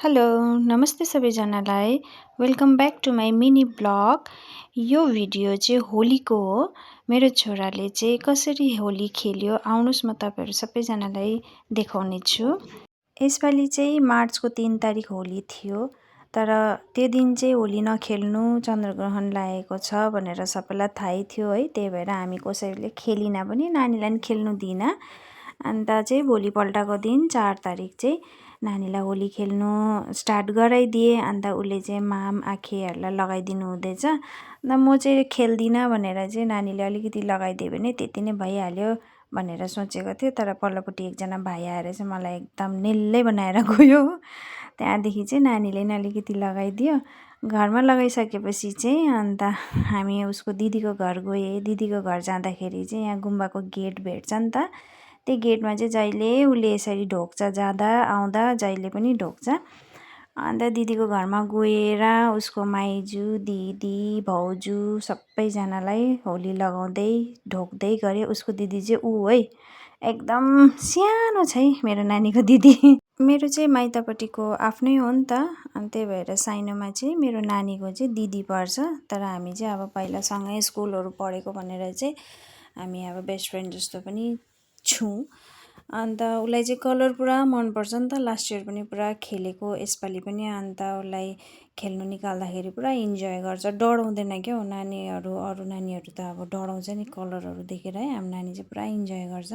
Hello, नमस्ते सबैजनालाई। Welcome back to my mini blog. यो भिडियो चाहिँ होलीको हो। मेरो छोराले चाहिँ कसरी होली खेल्यो आउनुहोस् म तपाईँहरू सबैजनालाई देखाउने छु। यसपालि चाहिँ मार्चको 3 तारिक होली थियो। तर त्यो दिन चाहिँ होली नखेल्नु चन्द्रग्रहण लागेको छ भनेर सबैलाई थाहै थियो है। त्यही भएर हामी कसैले खेलिन पनि नानीलाई पनि खेल्नु दिइन। अन्त चाहिँ भोलिपल्टको दिन 4 तारिक चाहिँ नानीलाई होली खेल्नु स्टार्ट गराइदिएँ। अन्त उसले चाहिँ माम आखेहरूलाई लगाइदिनु हुँदैछ। अन्त म चाहिँ खेल्दिनँ भनेर चाहिँ नानीले अलिकति लगाइदियो भने त्यति नै भइहाल्यो भनेर सोचेको थिएँ। तर पल्लोपट्टि एकजना भाइ आएर चाहिँ मलाई एकदम निल्लै बनाएर गयो। त्यहाँदेखि चाहिँ नानीले नि अलिकति लगाइदियो। घरमा लगाइसकेपछि चाहिँ अन्त हामी उसको दिदीको घर गएँ। दिदीको घर जाँदाखेरि चाहिँ यहाँ गुम्बाको गेट भेट्छ नि त। त्यो गेटमा चाहिँ जहिले उसले यसरी ढोग्छ, जाँदा आउँदा जहिले पनि ढोग्छ। अन्त दिदीको घरमा गएर उसको माइजू दिदी भाउजू सबैजनालाई होली लगाउँदै ढोग्दै गरेँ। उसको दिदी चाहिँ ऊ है एकदम सानो छ है मेरो नानीको दिदी। मेरो चाहिँ माइतपट्टिको आफ्नै हो नि त। अनि त्यही भएर साइनोमा चाहिँ मेरो नानीको चाहिँ दिदी पर्छ। तर हामी चाहिँ अब पहिला सँगै स्कुलहरू पढेको भनेर चाहिँ हामी अब बेस्ट फ्रेन्ड जस्तो पनि छौँ। अन्त उसलाई चाहिँ कलर पुरा मनपर्छ नि त। लास्ट इयर पनि पुरा खेलेको, यसपालि पनि। अन्त उसलाई खेल्नु निकाल्दाखेरि पुरा इन्जोय गर्छ, डराउँदैन क्या हो। नानीहरू अरू नानीहरू त अब डराउँछ नि कलरहरू देखेर है। हाम्रो नानी चाहिँ पुरा इन्जोय गर्छ।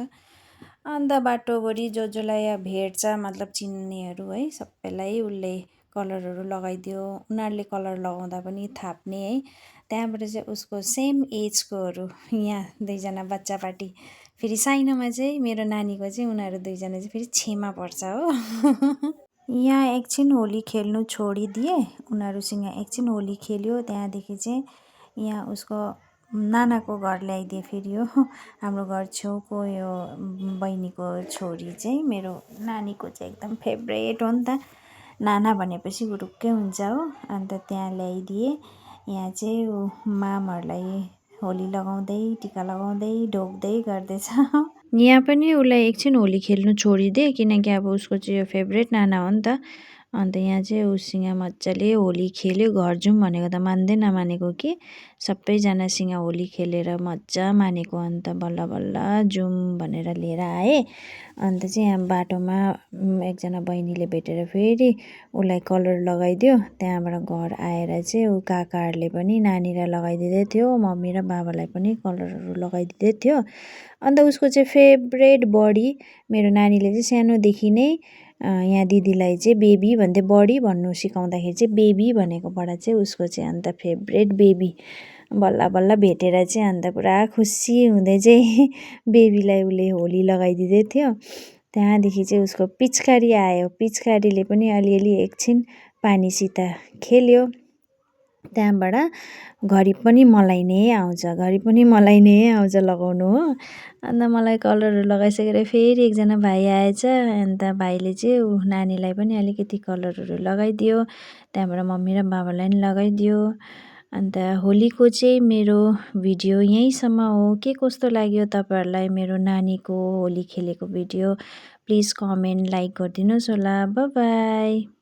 अन्त बाटोभरि जसलाई भेट्छ मतलब चिन्नेहरू है सबैलाई उसले कलरहरू लगाइदियो। उनीहरूले कलर लगाउँदा पनि थाप्ने है। त्यहाँबाट चाहिँ उसको सेम एजकोहरू यहाँ दुईजना बच्चा पार्टी फेरि साइनोमा चाहिँ मेरो नानीको चाहिँ उनीहरू दुईजना चाहिँ फेरि छेमा पर्छ हो। यहाँ एकछिन होली खेल्नु छोडिदिए, उनीहरूसँग एकछिन होली खेल्यो। त्यहाँदेखि चाहिँ यहाँ उसको नानाको घर ल्याइदिए। फेरि यो हाम्रो घर छेउको यो बहिनीको छोरी चाहिँ मेरो नानीको चाहिँ एकदम फेभरेट हो नि त। नाना भनेपछि गुरुक्कै हुन्छ हो। अन्त त्यहाँ ल्याइदिए। यहाँ चाहिँ मामहरूलाई होली लगाउँदै टिका लगाउँदै ढोग्दै गर्दैछ। यहाँ पनि उसलाई एकछिन होली खेल्नु छोडिदिएँ किनकि अब उसको चाहिँ यो फेभरेट नाना हो नि त। अन्त यहाँ चाहिँ उसँग मजाले होली खेल्यो। घर जाउँ भनेको त मान्दै नमानेको कि सबैजनासँग होली खेलेर मजा मानेको। अन्त बल्ल बल्ल जाउँ भनेर लिएर आएँ। अन्त चाहिँ यहाँ बाटोमा एकजना बहिनीले भेटेर फेरि उसलाई कलर लगाइदियो। त्यहाँबाट घर आएर चाहिँ ऊ काकाहरूले पनि नानीलाई लगाइदिँदै थियो, मम्मी र बाबालाई पनि कलरहरू लगाइदिँदै थियो। अन्त उसको चाहिँ फेभरेट बडी मेरो नानीले चाहिँ सानोदेखि नै यहाँ दिदीलाई चाहिँ बेबी भन्दै, बडी भन्नु सिकाउँदाखेरि चाहिँ बेबी भनेकोबाट चाहिँ उसको चाहिँ अन्त फेभरेट बेबी। बल्ल बल्ल भेटेर चाहिँ अन्त पुरा खुसी हुँदै चाहिँ बेबीलाई उसले होली लगाइदिँदै थियो। त्यहाँदेखि चाहिँ उसको पिचकारी आयो। पिचकारीले पनि अलिअलि एकछिन पानीसित खेल्यो। त्यहाँबाट घरि पनि मलाई नै आउँछ, घरि पनि मलाई नै आउँछ लगाउनु हो। अन्त मलाई कलरहरू लगाइसकेर फेरि एकजना भाइ आएछ। अन्त भाइले चाहिँ नानीलाई पनि अलिकति कलरहरू लगाइदियो। त्यहाँबाट मम्मी र बाबालाई पनि लगाइदियो। अन्त होलीको चाहिँ मेरो भिडियो यहीँसम्म हो। के कस्तो लाग्यो तपाईँहरूलाई मेरो नानीको होली खेलेको भिडियो प्लिज कमेन्ट लाइक गरिदिनुहोस् होला। By by.